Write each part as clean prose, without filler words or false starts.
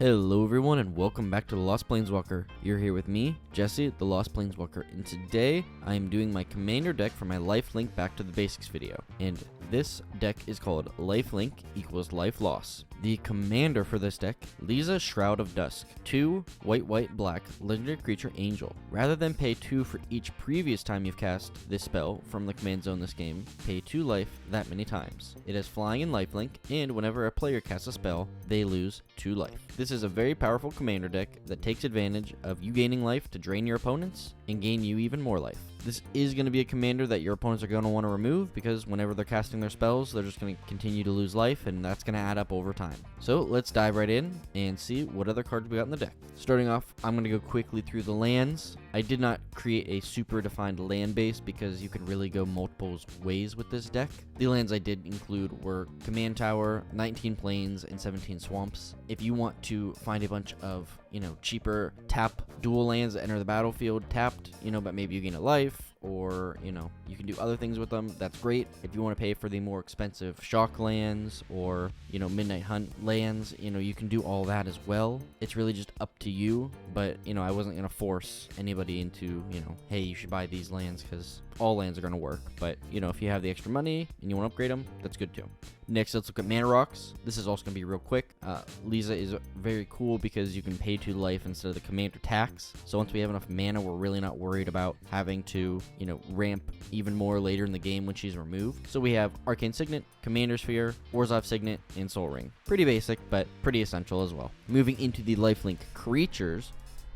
Hello everyone and welcome back to The Lost Planeswalker. You're here with me, Jesse, The Lost Planeswalker, and today I am doing my commander deck for my Lifelink Back to the Basics video. And this deck is called Lifelink equals Life Loss. The commander for this deck, Liza Shroud of Dusk, 2 white black legendary creature angel. Rather than pay 2 for each previous time you've cast this spell from the command zone this game, pay 2 life that many times. It has flying and lifelink, and whenever a player casts a spell, they lose 2 life. This is a very powerful commander deck that takes advantage of you gaining life to drain your opponents and gain you even more life. This is going to be a commander that your opponents are going to want to remove because whenever they're casting their spells, they're just going to continue to lose life, and that's going to add up over time. So let's dive right in and see what other cards we got in the deck. Starting off, I'm going to go quickly through the lands. I did not create a super defined land base because you can really go multiple ways with this deck. The lands I did include were Command Tower, 19 Plains, and 17 Swamps. If you want to find a bunch of, cheaper tap dual lands that enter the battlefield tapped, but maybe you gain a life, or, you can do other things with them, that's great. If you want to pay for the more expensive shock lands or, Midnight Hunt lands, you can do all that as well. It's really just up to you, but, I wasn't going to force anybody into, hey, you should buy these lands because all lands are going to work. But, if you have the extra money and you want to upgrade them, that's good too. Next, let's look at Mana Rocks. This is also going to be real quick. Liza is very cool because you can pay 2 life instead of the commander tax. So once we have enough mana, we're really not worried about having to, ramp even more later in the game when she's removed. So we have Arcane Signet, Commander Sphere, Orzhov Signet, and Soul Ring. Pretty basic, but pretty essential as well. Moving into the lifelink creatures,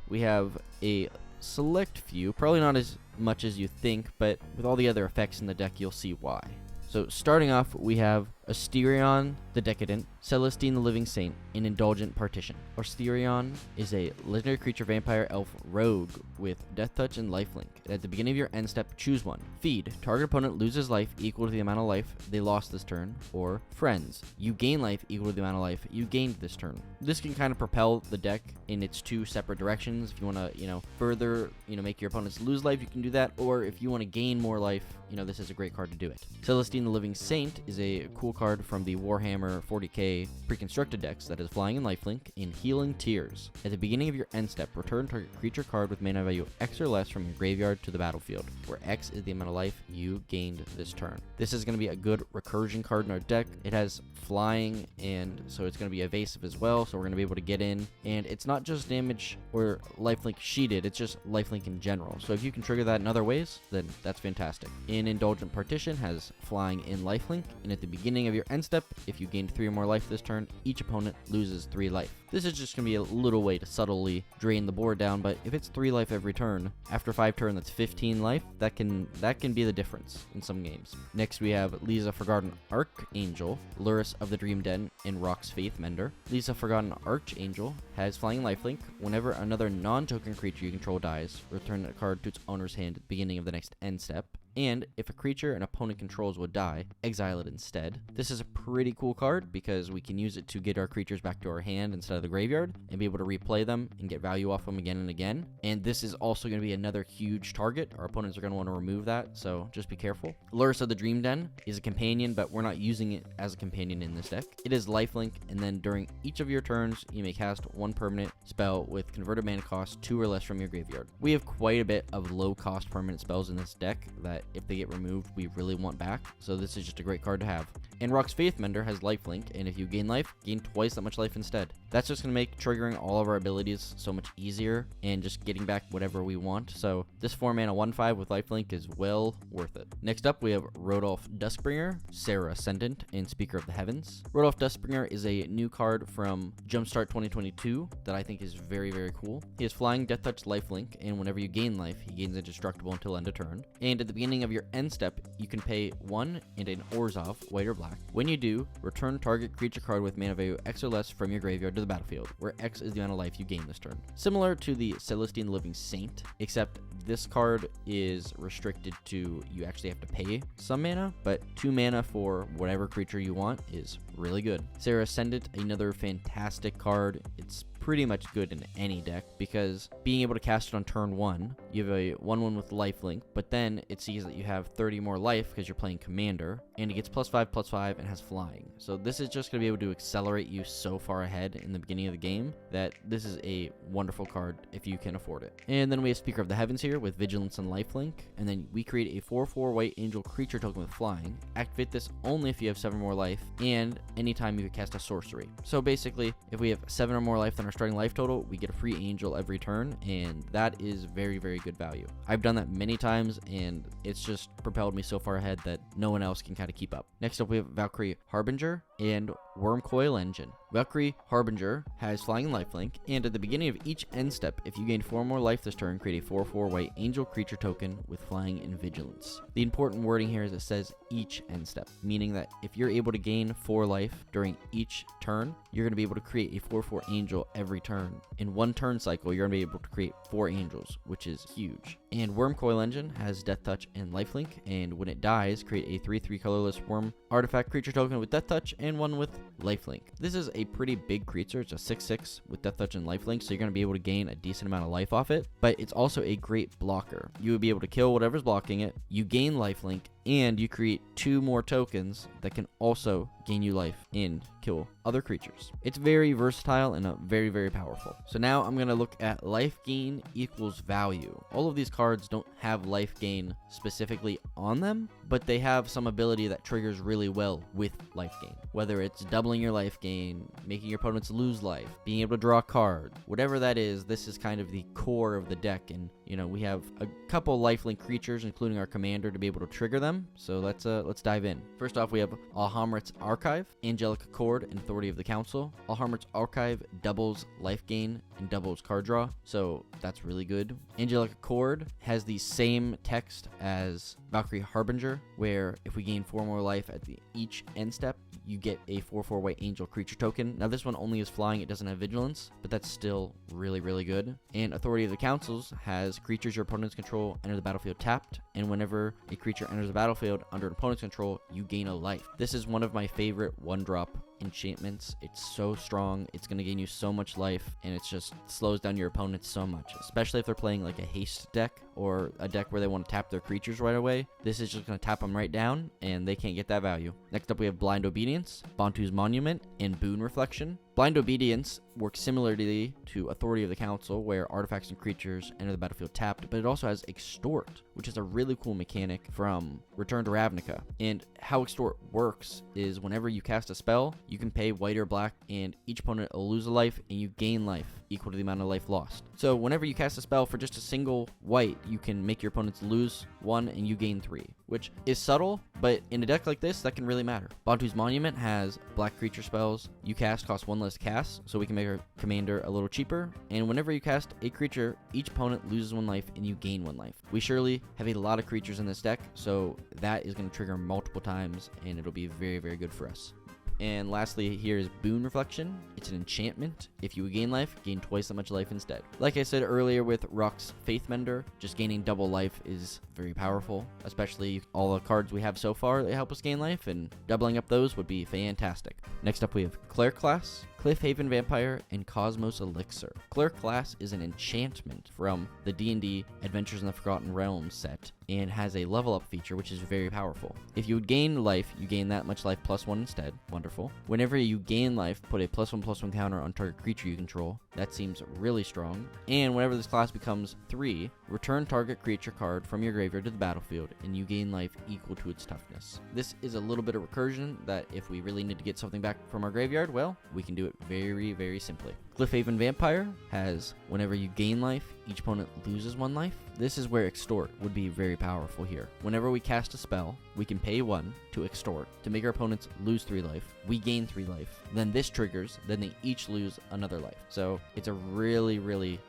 we have a select few, probably not as much as you think, but with all the other effects in the deck, you'll see why. So starting off, we have Asterion the Decadent, Celestine the Living Saint, and Indulgent Partition. Asterion is a legendary creature vampire elf rogue with Death Touch and Lifelink. At the beginning of your end step, choose one. Feed. Target opponent loses life equal to the amount of life they lost this turn. Or Friends. You gain life equal to the amount of life you gained this turn. This can kind of propel the deck in its 2 separate directions. If you want to, further, make your opponents lose life, you can do that. Or if you want to gain more life, this is a great card to do it. Celestine the Living Saint is a cool card from the Warhammer 40k pre-constructed decks that is flying in lifelink in Healing Tears. At the beginning of your end step, return target creature card with mana value X or less from your graveyard to the battlefield, where X is the amount of life you gained this turn. This is going to be a good recursion card in our deck. It has flying, and so it's going to be evasive as well, so we're going to be able to get in. And it's not just damage or lifelink sheeted, it's just lifelink in general. So if you can trigger that in other ways, then that's fantastic. Indulgent Partition has flying in lifelink, and at the beginning of your end step, if you gained 3 or more life this turn, each opponent loses 3 life. This is just going to be a little way to subtly drain the board down, but if it's 3 life every turn, after 5 turns that's 15 life, that can be the difference in some games. Next we have Liza Forgotten Archangel, Luris of the Dream Den, and Rock's Faith Mender. Liza Forgotten Archangel has flying lifelink. Whenever another non-token creature you control dies, return a card to its owner's hand at the beginning of the next end step. And if a creature an opponent controls would die, exile it instead. This is a pretty cool card because we can use it to get our creatures back to our hand instead of the graveyard and be able to replay them and get value off them again and again. And this is also going to be another huge target. Our opponents are going to want to remove that, so just be careful. Luris of the Dream Den is a companion, but we're not using it as a companion in this deck. It is lifelink, and then during each of your turns, you may cast 1 permanent spell with converted mana cost 2 or less from your graveyard. We have quite a bit of low-cost permanent spells in this deck that if they get removed, we really want back. So this is just a great card to have. And Rock's Faith Mender has lifelink, and if you gain life, gain twice that much life instead. That's just going to make triggering all of our abilities so much easier and just getting back whatever we want. So this 4 mana 1/5 with lifelink is well worth it. Next up, we have Rodolph Duskbringer, Sarah Ascendant, and Speaker of the Heavens. Rodolph Duskbringer is a new card from Jumpstart 2022 that I think is very, very cool. He has flying Death Touch lifelink, and whenever you gain life, he gains indestructible until end of turn. And at the beginning of your end step, you can pay 1 and an Orzhov, white or black. When you do, return target creature card with mana value X or less from your graveyard to the battlefield, where X is the amount of life you gain this turn. Similar to the Celestine Living Saint, except this card is restricted to you actually have to pay some mana, but 2 mana for whatever creature you want is really good. Sarah Ascendant, another fantastic card. It's pretty much good in any deck because being able to cast it on turn 1, you have a 1/1 with Lifelink, but then it sees that you have 30 more life because you're playing Commander, and it gets +5/+5 and has flying. So this is just going to be able to accelerate you so far ahead in the beginning of the game that this is a wonderful card if you can afford it. And then we have Speaker of the Heavens here with Vigilance and Lifelink, and then we create a 4/4 white angel creature token with flying. Activate this only if you have 7 more life, and anytime you cast a sorcery. So basically, if we have 7 or more life than our starting life total, we get a free angel every turn, and that is very, very good value. I've done that many times, and it's just propelled me so far ahead that no one else can kind of keep up. Next up, we have Valkyrie Harbinger and Wormcoil Engine. Valkyrie Harbinger has flying and lifelink, and at the beginning of each end step, if you gain 4 more life this turn, create a 4/4 white angel creature token with flying and vigilance. The important wording here is it says each end step, meaning that if you're able to gain 4 life during each turn, you're going to be able to create a 4/4 angel every turn. In one turn cycle, you're going to be able to create 4 angels, which is huge. And Wormcoil Engine has Death Touch and lifelink, and when it dies, create a 3/3 colorless worm artifact creature token with Death Touch and one with lifelink. This is a pretty big creature. It's a 6/6 with Death Touch and lifelink, so you're going to be able to gain a decent amount of life off it, but it's also a great blocker. You would be able to kill whatever's blocking it, you gain lifelink, and you create 2 more tokens that can also gain you life and kill other creatures. It's very versatile and very, very powerful. So now I'm going to look at life gain equals value. All of these cards don't have life gain specifically on them, but they have some ability that triggers really well with life gain. Whether it's doubling your life gain, making your opponents lose life, being able to draw a card, whatever that is, this is kind of the core of the deck. And, you know, we have a couple lifelink creatures, including our commander, to be able to trigger them. So let's dive in. First off, we have Alhamrit's Archive, Angelic Accord, and Authority of the Council. Alhamrit's Archive doubles life gain and doubles card draw, so that's really good. Angelic Accord has the same text as Valkyrie Harbinger, where if we gain 4 more life at each end step, you get a 4/4 white angel creature token. Now this one only is flying, it doesn't have vigilance, but that's still really, really good. And Authority of the Councils has creatures your opponents control enter the battlefield tapped, and whenever a creature enters the battlefield under an opponent's control, you gain a life. This is one of my favorite 1-drop enchantments. It's so strong, it's going to gain you so much life, and it just slows down your opponents so much, especially if they're playing like a haste deck or a deck where they want to tap their creatures right away. This is just going to tap them right down, and they can't get that value. Next up, we have Blind Obedience, Bantu's Monument, and Boon Reflection. Blind Obedience works similarly to Authority of the Council, where artifacts and creatures enter the battlefield tapped, but it also has Extort, which is a really cool mechanic from Return to Ravnica. And how Extort works is whenever you cast a spell, you can pay white or black, and each opponent will lose a life, and you gain life equal to the amount of life lost. So whenever you cast a spell for just a single white, you can make your opponents lose 1 and you gain 3, which is subtle, but in a deck like this, that can really matter. Bantu's Monument has black creature spells you cast cost 1 less cast, so we can make our commander a little cheaper, and whenever you cast a creature, each opponent loses 1 life and you gain 1 life. We surely have a lot of creatures in this deck, so that is going to trigger multiple times, and it'll be very, very good for us. And lastly, here is Boon Reflection. It's an enchantment. If you gain life, gain twice that much life instead. Like I said earlier with Rock's Faithmender, just gaining double life is very powerful, especially all the cards we have so far that help us gain life, and doubling up those would be fantastic. Next up, we have Cleric Class, Cliffhaven Vampire, and Cosmos Elixir. Cleric Class is an enchantment from the D&D Adventures in the Forgotten Realms set, and has a level up feature which is very powerful. If you would gain life, you gain that much life +1 instead. Wonderful. Whenever you gain life, put a +1/+1 counter on target creature you control. That seems really strong. And whenever this class becomes 3, return target creature card from your graveyard to the battlefield, and you gain life equal to its toughness. This is a little bit of recursion that if we really need to get something back from our graveyard, well, we can do it very, very simply. Cliffhaven Vampire has whenever you gain life, each opponent loses 1 life. This is where Extort would be very powerful here. Whenever we cast a spell, we can pay 1 to Extort to make our opponents lose 3 life. We gain 3 life. Then this triggers, then they each lose another life. So it's a really, really,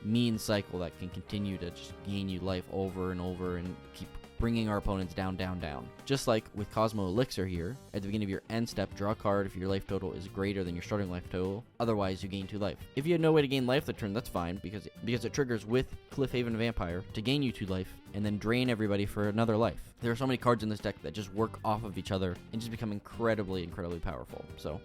mean cycle that can continue to just gain you life over and over and keep bringing our opponents down, down, down. Just like with Cosmo Elixir here, at the beginning of your end step, draw a card if your life total is greater than your starting life total. Otherwise, you gain 2 life. If you had no way to gain life that turn, that's fine, because it triggers with Cliffhaven Vampire to gain you 2 life, and then drain everybody for another life. There are so many cards in this deck that just work off of each other and just become incredibly, incredibly powerful. So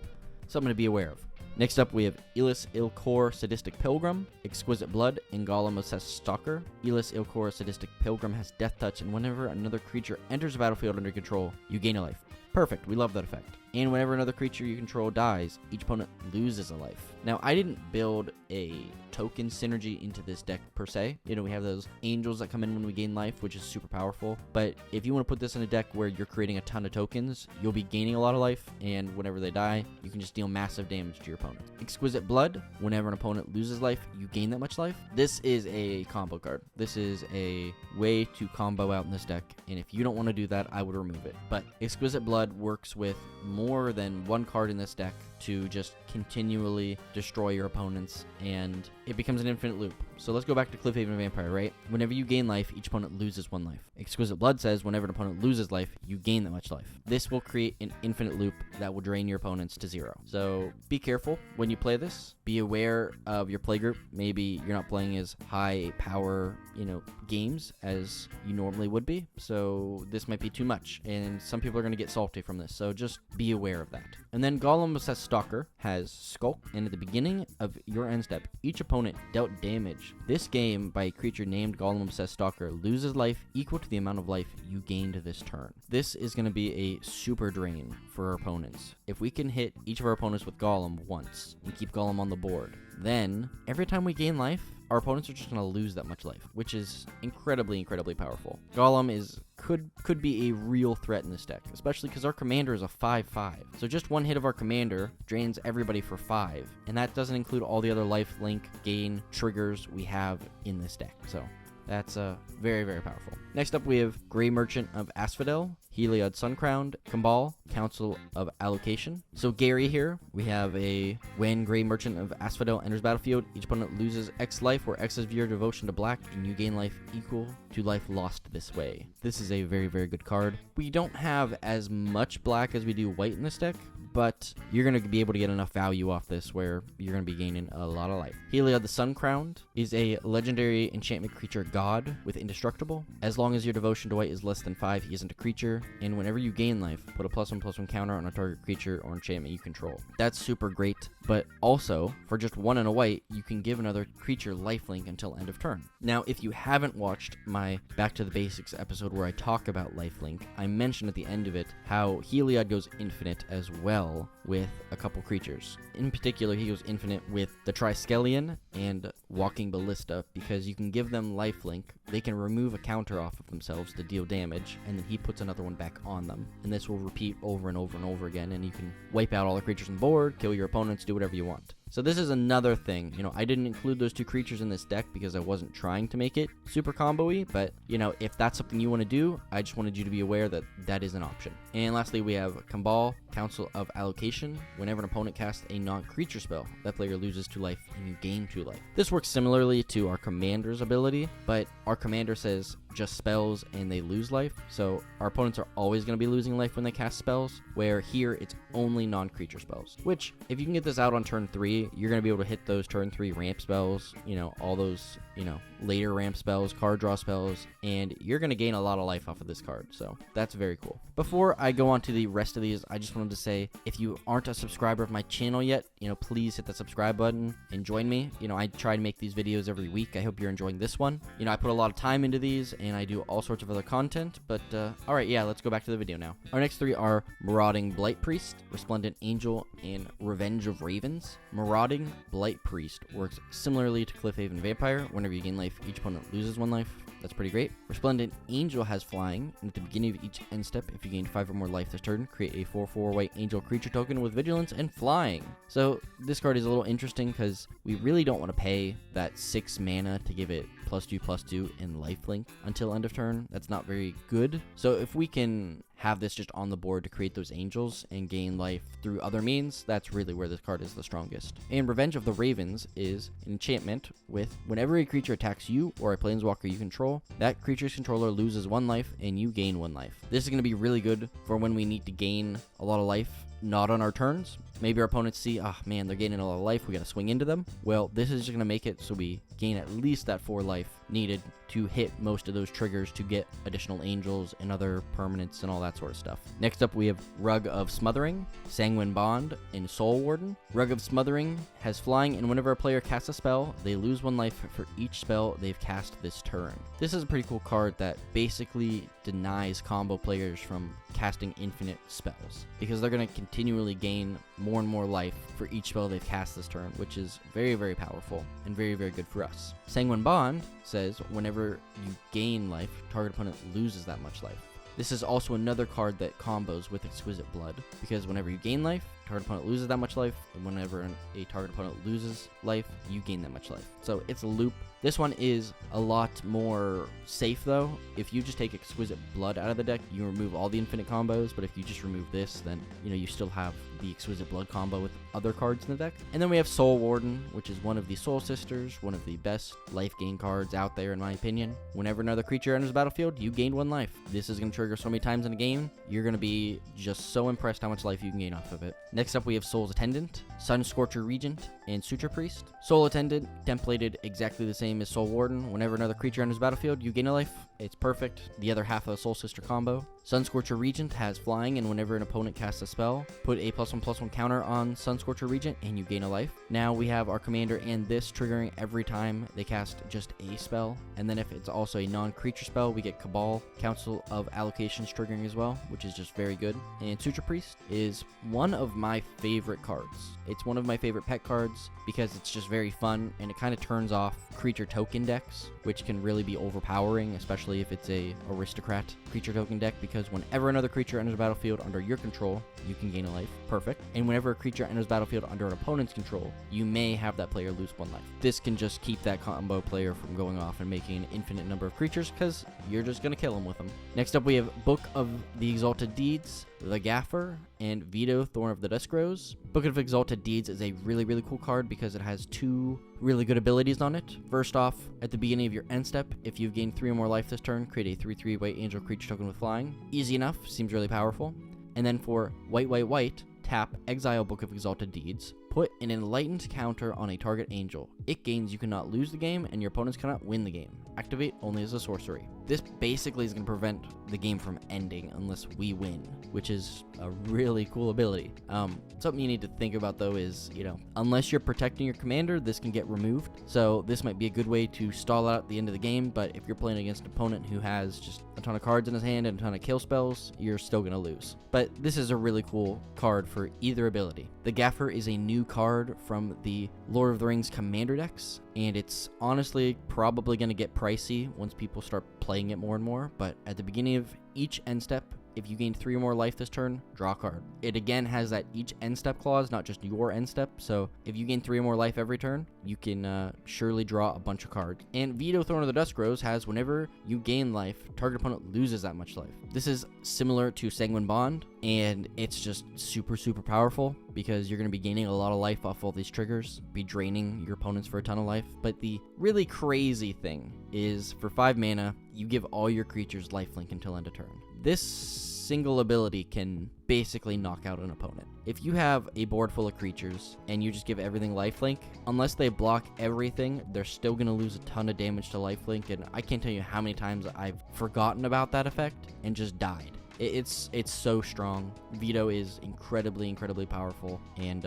something to be aware of. Next up, we have Elis Ilkor, Sadistic Pilgrim, Exquisite Blood, and Golem Assessed Stalker. Elis Ilkor, Sadistic Pilgrim has Death Touch, and whenever another creature enters the battlefield under control, you gain a life. Perfect, we love that effect. And whenever another creature you control dies, each opponent loses a life. Now, I didn't build a token synergy into this deck per se. You know, we have those angels that come in when we gain life, which is super powerful. But if you want to put this in a deck where you're creating a ton of tokens, you'll be gaining a lot of life, and whenever they die, you can just deal massive damage to your opponent. Exquisite Blood, whenever an opponent loses life, you gain that much life. This is a combo card. This is a way to combo out in this deck, and if you don't want to do that, I would remove it. But Exquisite Blood works with more than one card in this deck to just continually destroy your opponents, and it becomes an infinite loop. So let's go back to Cliffhaven Vampire, right? Whenever you gain life, each opponent loses one life. Exquisite Blood says whenever an opponent loses life, you gain that much life. This will create an infinite loop that will drain your opponents to 0. So be careful when you play this. Be aware of your playgroup. Maybe you're not playing as high power, games as you normally would be. So this might be too much, and some people are going to get salty from this. So just be aware of that. And then Golem Assessed Stalker has Skulk, and at the beginning of your end step, each opponent dealt damage this game by a creature named Golem Obsessed Stalker loses life equal to the amount of life you gained this turn. This is going to be a super drain for our opponents. If we can hit each of our opponents with Golem once and keep Golem on the board, then every time we gain life, our opponents are just going to lose that much life, which is incredibly powerful. Golem could be a real threat in this deck, especially because our commander is a 5/5. So just one hit of our commander drains everybody for 5, and that doesn't include all the other lifelink gain triggers we have in this deck. So that's very powerful. Next up, we have Grey Merchant of Asphodel, Heliod Suncrowned, Kambal, Council of Allocation. So Gary here, we have when Grey Merchant of Asphodel enters battlefield, each opponent loses X life, where X is your devotion to black, and you gain life equal to life lost this way. This is a very good card. We don't have as much black as we do white in this deck, but you're going to be able to get enough value off this where you're going to be gaining a lot of life. Heliod the Suncrowned is a legendary enchantment creature god with indestructible. As long as your devotion to white is less than 5, he isn't a creature, and whenever you gain life, put a +1/+1 counter on a target creature or enchantment you control. That's super great, but also, for just 1 and a white, you can give another creature lifelink until end of turn. Now, if you haven't watched my Back to the Basics episode where I talk about lifelink, I mentioned at the end of it how Heliod goes infinite as well with a couple creatures. In particular, he goes infinite with the Triskelion and Walking Ballista, because you can give them lifelink, they can remove a counter off of themselves to deal damage, and then he puts another one back on them. And this will repeat over and over again, and you can wipe out all the creatures on the board, kill your opponents, do whatever you want. So this is another thing. I didn't include those 2 creatures in this deck because I wasn't trying to make it super combo-y, but, if that's something you want to do, I just wanted you to be aware that that is an option. And lastly, we have Kambal, Council of Allocation. Whenever an opponent casts a non-creature spell, that player loses 2 life and you gain 2 life. This works similarly to our commander's ability, but our commander says just spells and they lose life, so our opponents are always going to be losing life when they cast spells, where here it's only non-creature spells, which if you can get this out on turn 3, you're going to be able to hit those turn 3 ramp spells, all those, later ramp spells, card draw spells, and you're going to gain a lot of life off of this card, so that's very cool. Before I go on to the rest of these, I just wanted to say, if you aren't a subscriber of my channel yet, please hit that subscribe button and join me. I try to make these videos every week. I hope you're enjoying this one. I put a lot of time into these, and I do all sorts of other content, but alright, yeah, let's go back to the video now. Our next 3 are Marauding Blight Priest, Resplendent Angel, and Revenge of Ravens. Marauding Blight Priest works similarly to Cliffhaven Vampire. Whenever you gain life, each opponent loses 1 life. That's pretty great. Resplendent Angel has flying, and at the beginning of each end step, if you gain 5 or more life this turn, create a 4/4 white angel creature token with vigilance and flying. So this card is a little interesting because we really don't want to pay that 6 mana to give it +2/+2 in lifelink until end of turn. That's not very good. So if we can have this just on the board to create those angels and gain life through other means, that's really where this card is the strongest. And Revenge of the Ravens is an enchantment with whenever a creature attacks you or a planeswalker you control, that creature's controller loses 1 life and you gain 1 life. This is going to be really good for when we need to gain a lot of life not on our turns. Maybe our opponents see, oh man, they're gaining a lot of life, we gotta swing into them. Well, this is just gonna make it so we gain at least that 4 life needed to hit most of those triggers to get additional angels and other permanents and all that sort of stuff. Next up, we have Rug of Smothering, Sanguine Bond, and Soul Warden. Rug of Smothering has flying, and whenever a player casts a spell, they lose 1 life for each spell they've cast this turn. This is a pretty cool card that basically denies combo players from casting infinite spells, because they're going to continually gain more and more life for each spell they've cast this turn, which is very, very powerful and very, very good for us. Sanguine Bond says whenever you gain life, target opponent loses that much life. This is also another card that combos with Exquisite Blood, because whenever you gain life, target opponent loses that much life, and whenever a target opponent loses life, you gain that much life. So it's a loop. This one is a lot more safe, though. If you just take Exquisite Blood out of the deck, you remove all the infinite combos, but if you just remove this, then, you still have the Exquisite Blood combo with other cards in the deck. And then we have Soul Warden, which is one of the Soul Sisters, one of the best life gain cards out there, in my opinion. Whenever another creature enters the battlefield, you gain 1 life. This is going to trigger so many times in a game, you're going to be just so impressed how much life you can gain off of it. Next up, we have Soul's Attendant, Sun Scorcher Regent, and Suture Priest. Soul Attendant, templated exactly the same as Soul Warden. Whenever another creature enters the battlefield, you gain a life. It's perfect. The other half of the Soul Sister combo. Sun Scorcher Regent has flying, and whenever an opponent casts a spell, put a +1/+1 counter on Sun Scorcher Regent, and you gain a life. Now we have our commander and this triggering every time they cast just a spell. And then if it's also a non-creature spell, we get Cabal, Council of Allocations triggering as well, which is just very good. And Suture Priest is one of my favorite cards. It's one of my favorite pet cards because it's just very fun, and it kind of turns off creature token decks, which can really be overpowering, especially if it's a aristocrat creature token deck, because whenever another creature enters the battlefield under your control, you can gain a life. Perfect. And whenever a creature enters the battlefield under an opponent's control, you may have that player lose 1 life. This can just keep that combo player from going off and making an infinite number of creatures, because you're just going to kill them with them. Next up, we have Book of the Exalted Deeds, the Gaffer, and Veto, Thorn of the Dusk Rose. Book of Exalted Deeds is a really, really cool card because it has 2 really good abilities on it. First off, at the beginning of your end step, if you've gained 3 or more life this turn, create a 3/3 white angel creature token with flying. Easy enough, seems really powerful. And then for white, tap Exile Book of Exalted Deeds. Put an enlightened counter on a target angel. It gains you cannot lose the game, and your opponents cannot win the game. Activate only as a sorcery. This basically is going to prevent the game from ending unless we win, which is a really cool ability. Something you need to think about, though, is, unless you're protecting your commander, this can get removed. So this might be a good way to stall out at the end of the game, but if you're playing against an opponent who has just a ton of cards in his hand and a ton of kill spells, you're still going to lose. But this is a really cool card for either ability. The Gaffer is a new card from the Lord of the Rings commander decks, and it's honestly probably going to get pricey once people start playing it more and more, but at the beginning of each end step, if you gain 3 or more life this turn, draw a card. It again has that each end step clause, not just your end step. So if you gain 3 or more life every turn, you can surely draw a bunch of cards. And Veto, Thorn of the Dusk Rose has whenever you gain life, target opponent loses that much life. This is similar to Sanguine Bond, and it's just super, super powerful because you're going to be gaining a lot of life off all these triggers, be draining your opponents for a ton of life. But the really crazy thing is for 5 mana, you give all your creatures lifelink until end of turn. This single ability can basically knock out an opponent. If you have a board full of creatures and you just give everything lifelink, unless they block everything, they're still going to lose a ton of damage to lifelink, and I can't tell you how many times I've forgotten about that effect and just died. It's so strong. Veto is incredibly powerful, and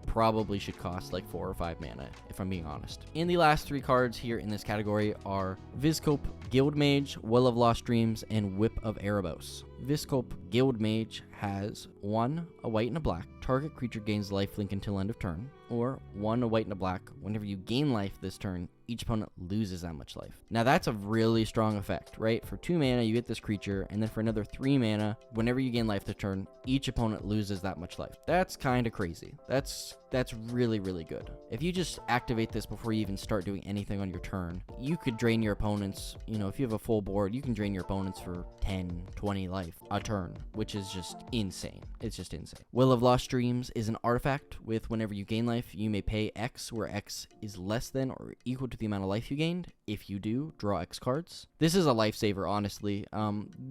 probably should cost like 4 or 5 mana, if I'm being honest. And the last 3 cards here in this category are Vizkope, Guildmage, Well of Lost Dreams, and Whip of Erebos. Vizkope Guildmage has 1, a white and a black. Target creature gains lifelink until end of turn. Or 1, a white and a black. Whenever you gain life this turn, each opponent loses that much life. Now that's a really strong effect, right? For 2 mana, you get this creature, and then for another 3 mana, whenever you gain life this turn, each opponent loses that much life. That's kind of crazy. That's that's really, really good. If you just activate this before you even start doing anything on your turn, you could drain your opponents. You know, if you have a full board, you can drain your opponents for 10, 20 life a turn, which is just insane. It's just insane. Will of Lost Dreams is an artifact with whenever you gain life, you may pay X, where X is less than or equal to the amount of life you gained. If you do, draw X cards. This is a lifesaver, honestly.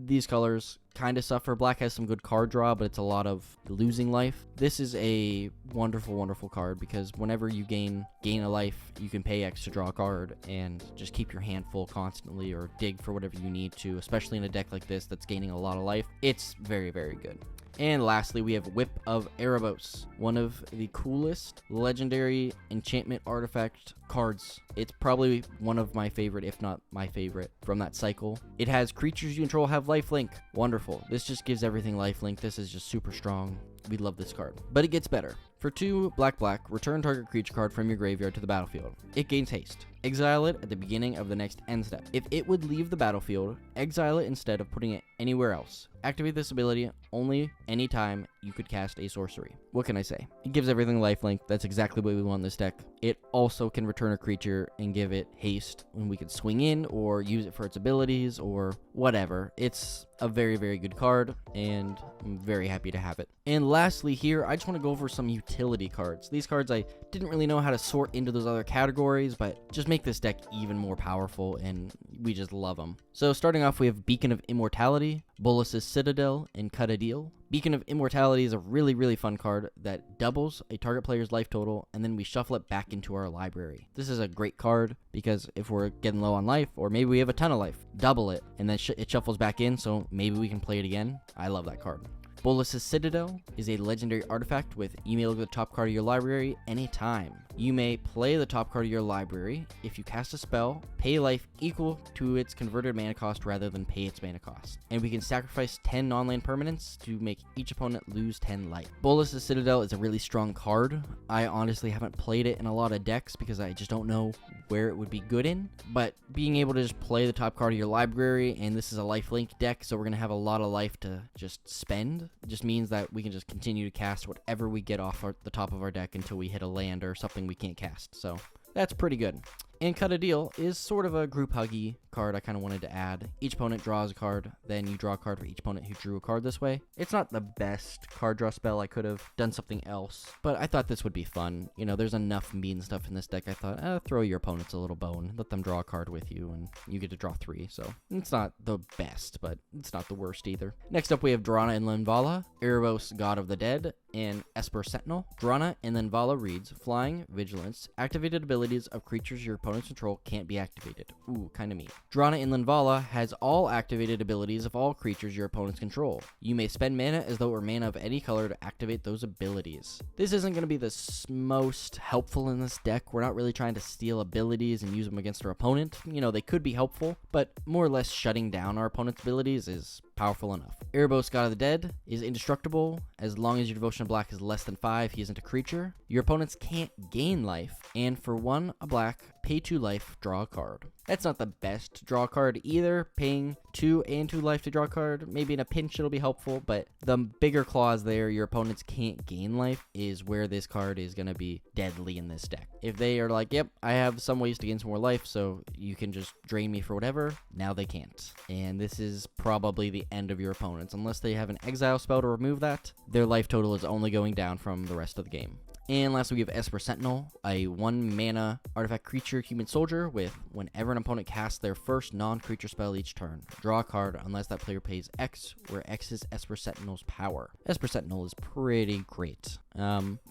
These colors kind of suffer. Black has some good card draw, but it's a lot of losing life. This is a wonderful, wonderful card because whenever you gain a life, you can pay X to draw a card and just keep your hand full constantly or dig for whatever you need to, especially in a deck like this that's gaining a lot of life. It's very, very good. And lastly, we have Whip of Erebos, one of the coolest legendary enchantment artifact cards. It's probably one of my favorite, if not my favorite, from that cycle. It has creatures you control have lifelink. Wonderful. This just gives everything lifelink. This is just super strong. We love this card. But it gets better. For 2 black, return target creature card from your graveyard to the battlefield. It gains haste. Exile it at the beginning of the next end step. If it would leave the battlefield, exile it instead of putting it anywhere else. Activate this ability only anytime you could cast a sorcery. What can I say? It gives everything lifelink. That's exactly what we want in this deck. It also can return a creature and give it haste when we can swing in or use it for its abilities or whatever. It's a very, very good card, and I'm very happy to have it. And lastly here, I just want to go over some utility cards. These cards I didn't really know how to sort into those other categories, but just make this deck even more powerful, and we just love them. So starting off, we have Beacon of Immortality, Bolas's Citadel, and Cut a Deal. Beacon of Immortality is a really, really fun card that doubles a target player's life total, and then we shuffle it back into our library. This is a great card because if we're getting low on life, or maybe we have a ton of life, double it, and then it shuffles back in, so maybe we can play it again. I love that card. Bolas's Citadel is a legendary artifact with you may look at the top card of your library anytime. You may play the top card of your library if you cast a spell, pay life equal to its converted mana cost rather than pay its mana cost. And we can sacrifice 10 non-land permanents to make each opponent lose 10 life. Bolas's Citadel is a really strong card. I honestly haven't played it in a lot of decks because I just don't know where it would be good in, but being able to just play the top card of your library, and this is a lifelink deck, so we're going to have a lot of life to just spend, just means that we can just continue to cast whatever we get off the top of our deck until we hit a land or something we can't cast, so that's pretty good. And Cut a Deal is sort of a group huggy card I kind of wanted to add. Each opponent draws a card, then you draw a card for each opponent who drew a card this way. It's not the best card draw spell. I could have done something else, but I thought this would be fun. You know, there's enough mean stuff in this deck. I thought, throw your opponents a little bone, let them draw a card with you, and you get to draw 3. So it's not the best, but it's not the worst either. Next up, we have Drana and Linvala, Erebos, God of the Dead, and Esper Sentinel. Drana and Linvala reads Flying, Vigilance, activated abilities of creatures your opponent's control can't be activated. Ooh, kinda mean. Drana in Linvala has all activated abilities of all creatures your opponents control. You may spend mana as though it were mana of any color to activate those abilities. This isn't going to be the most helpful in this deck. We're not really trying to steal abilities and use them against our opponent. You know, they could be helpful, but more or less shutting down our opponent's abilities is powerful enough. Erebos, God of the Dead, is indestructible. As long as your devotion of black is less than 5, he isn't a creature. Your opponents can't gain life, and for 1 a black, pay 2 life, draw a card. That's not the best draw card either. Paying 2 and 2 life to draw a card, maybe in a pinch it'll be helpful, but the bigger clause there, your opponents can't gain life, is where this card is going to be deadly in this deck. If they are like, yep, I have some ways to gain some more life, so you can just drain me for whatever, now they can't. And this is probably the end of your opponents. Unless they have an exile spell to remove that, their life total is only going down from the rest of the game. And lastly, we have Esper Sentinel, a 1 mana artifact creature human soldier with whenever an opponent casts their first non-creature spell each turn, draw a card unless that player pays X, where X is Esper Sentinel's power. Esper Sentinel is pretty great.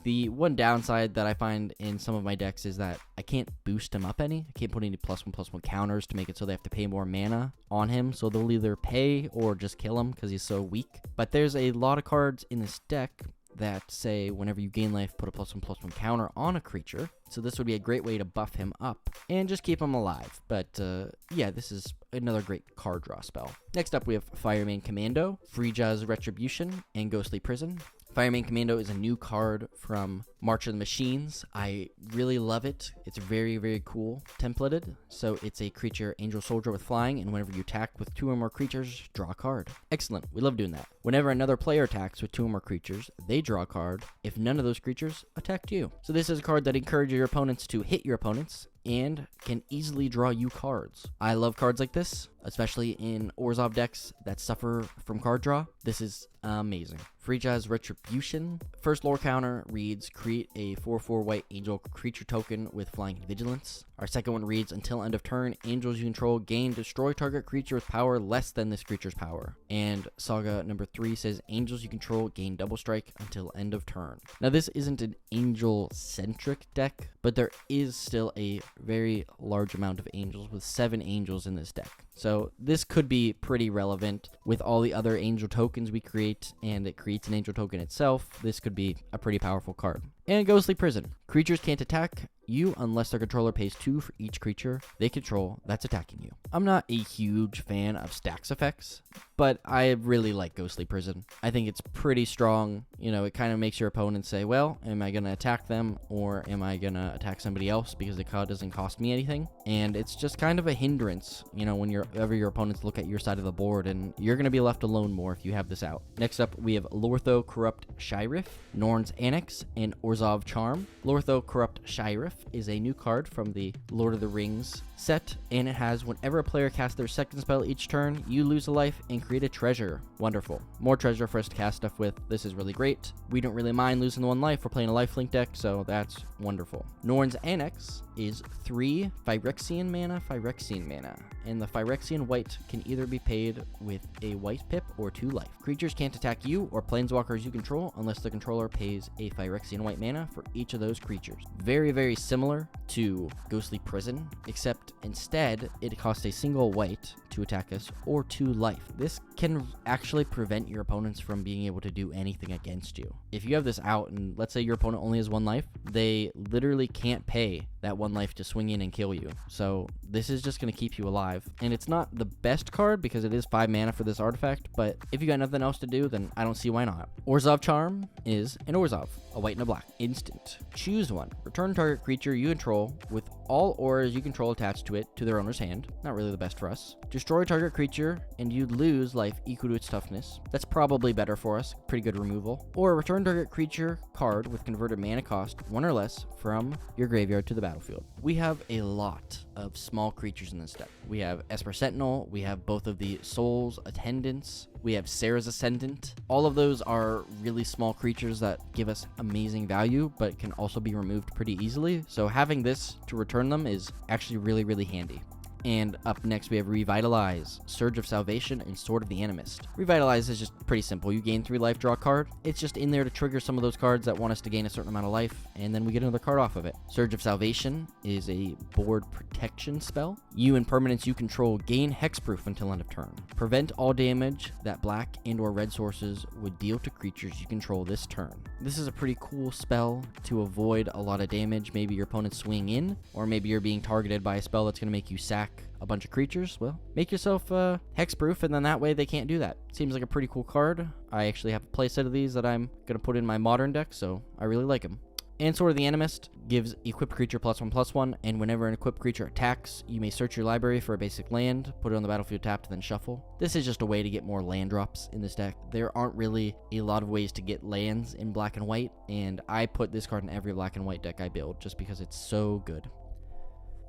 The one downside that I find in some of my decks is that I can't boost him up any. I can't put any +1/+1 counters to make it so they have to pay more mana on him, so they'll either pay or just kill him because he's so weak. But there's a lot of cards in this deck that say whenever you gain life, put a +1/+1 counter on a creature. So this would be a great way to buff him up and just keep him alive. But yeah, this is another great card draw spell. Next up, we have Fireman Commando, Frija's Retribution, and Ghostly Prison. Fireman Commando is a new card from March of the Machines. I really love it. It's very, very cool templated. So it's a creature angel soldier with flying, and whenever you attack with 2 or more creatures, draw a card. Excellent. We love doing that. Whenever another player attacks with 2 or more creatures, they draw a card if none of those creatures attacked you. So this is a card that encourages your opponents to hit your opponents and can easily draw you cards. I love cards like this, especially in Orzhov decks that suffer from card draw. This is amazing. Frija's Retribution. First lore counter reads, create a 4/4 white angel creature token with flying and vigilance. Our second one reads, until end of turn, angels you control gain destroy target creature with power less than this creature's power. And Saga number 3 says, angels you control gain double strike until end of turn. Now this isn't an angel-centric deck, but there is still a very large amount of angels, with 7 angels in this deck. So this could be pretty relevant with all the other angel tokens we create, and it creates an angel token itself. This could be a pretty powerful card. And Ghostly Prison. Creatures can't attack you unless their controller pays 2 for each creature they control that's attacking you. I'm not a huge fan of stacks effects, but I really like Ghostly Prison. I think it's pretty strong. You know, it kind of makes your opponent say, well, am I going to attack them or am I going to attack somebody else because the card doesn't cost me anything? And it's just kind of a hindrance, you know, whenever your opponents look at your side of the board, and you're going to be left alone more if you have this out. Next up, we have Lortho Corrupt Sheriff, Norn's Annex, and Orzhov Charm. Lortho Corrupt Sheriff is a new card from the Lord of the Rings set, and it has, whenever a player casts their second spell each turn, you lose a life and create a treasure. Wonderful. More treasure for us to cast stuff with. This is really great. We don't really mind losing the 1 life. We're playing a lifelink deck, so that's wonderful. Norn's Annex is 3 Phyrexian mana, and the Phyrexian white can either be paid with a white pip or 2 life. Creatures can't attack you or planeswalkers you control unless the controller pays a Phyrexian white mana for each of those creatures. Very, very similar to Ghostly Prison, except instead it costs a single white to attack us or 2 life. This can actually prevent your opponents from being able to do anything against you. If you have this out and let's say your opponent only has 1 life, they literally can't pay that 1 life to swing in and kill you. So this is just going to keep you alive. And it's not the best card because it is 5 mana for this artifact, but if you got nothing else to do, then I don't see why not. Orzhov Charm is an Orzhov, a white and a black. Instant. Choose one. Return target creature you control with all auras you control attached to it to their owner's hand. Not really the best for us. Destroy target creature and you lose life equal to its toughness. That's probably better for us. Pretty good removal. Or return target creature card with converted mana cost 1 or less from your graveyard to the battlefield. We have a lot of small creatures in this deck. We have Esper Sentinel, we have both of the Soul's Attendants, we have Sarah's Ascendant. All of those are really small creatures that give us amazing value, but can also be removed pretty easily. So having this to return them is actually really, really handy. And up next, we have Revitalize, Surge of Salvation, and Sword of the Animist. Revitalize is just pretty simple. You gain 3 life, draw a card. It's just in there to trigger some of those cards that want us to gain a certain amount of life, and then we get another card off of it. Surge of Salvation is a board protection spell. You and permanents you control gain hexproof until end of turn. Prevent all damage that black and or red sources would deal to creatures you control this turn. This is a pretty cool spell to avoid a lot of damage. Maybe your opponent's swinging in, or maybe you're being targeted by a spell that's going to make you sack a bunch of creatures. Well, make yourself hexproof, and then that way they can't do that. Seems like a pretty cool card. I actually have a playset of these that I'm going to put in my modern deck, so I really like them. And Sword of the Animist gives equipped creature +1/+1, and whenever an equipped creature attacks, you may search your library for a basic land, put it on the battlefield tapped, then shuffle. This is just a way to get more land drops in this deck. There aren't really a lot of ways to get lands in black and white, and I put this card in every black and white deck I build just because it's so good.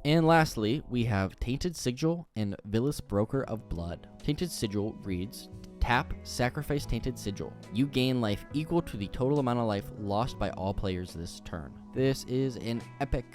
And lastly, we have Tainted Sigil and Vilis Broker of Blood. Tainted Sigil reads, tap, sacrifice Tainted Sigil. You gain life equal to the total amount of life lost by all players this turn. This is an epic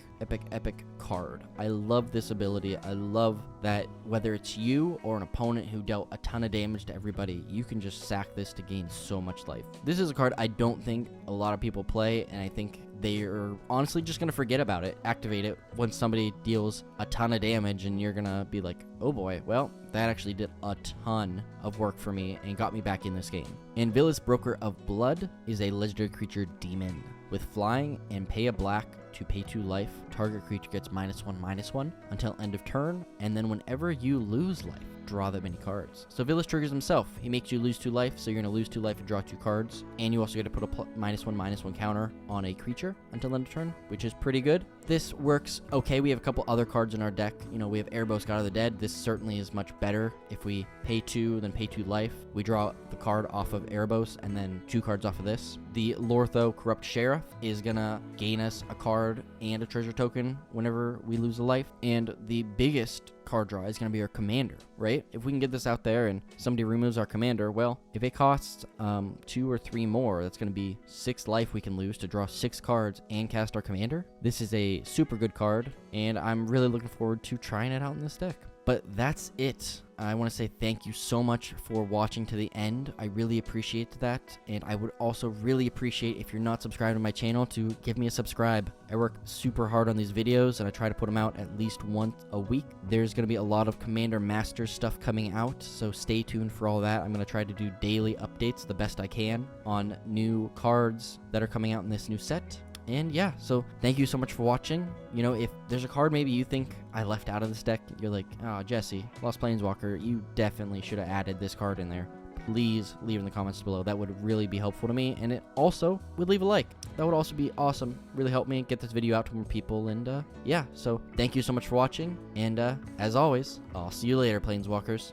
card. I love this ability. I love that whether it's you or an opponent who dealt a ton of damage to everybody, you can just sack this to gain so much life. This is a card I don't think a lot of people play, and I think they're honestly just going to forget about it, activate it when somebody deals a ton of damage, and you're going to be like, oh boy, well, that actually did a ton of work for me and got me back in this game. And Vilis Broker of Blood is a legendary creature demon with flying and pay a black to pay 2 life. Target creature gets -1/-1 until end of turn, and then whenever you lose life, draw that many cards. So Village triggers himself. He makes you lose 2 life, so you're going to lose 2 life and draw 2 cards. And you also get to put a -1/-1 counter on a creature until end of turn, which is pretty good. This works okay. We have a couple other cards in our deck. You know, we have Erebos, God of the Dead. This certainly is much better. If we pay 2, then pay 2 life, we draw the card off of Erebos and then 2 cards off of this. The Lortho Corrupt Sheriff is gonna gain us a card and a treasure token whenever we lose a life. And the biggest card draw is going to be our commander, right? If we can get this out there and somebody removes our commander, well, if it costs 2 or 3 more, that's going to be 6 life we can lose to draw 6 cards and cast our commander. This is a super good card, and I'm really looking forward to trying it out in this deck. But that's it. I want to say thank you so much for watching to the end. I really appreciate that. And I would also really appreciate if you're not subscribed to my channel to give me a subscribe. I work super hard on these videos and I try to put them out at least once a week. There's going to be a lot of Commander Master stuff coming out, so stay tuned for all that. I'm going to try to do daily updates the best I can on new cards that are coming out in this new set. And yeah, so thank you so much for watching. You know, if there's a card maybe you think I left out of this deck, you're like, oh, Jesse, Lost Planeswalker, you definitely should have added this card in there. Please leave in the comments below. That would really be helpful to me. And it also would leave a like. That would also be awesome. Really help me get this video out to more people. And yeah, so thank you so much for watching. And as always, I'll see you later, Planeswalkers.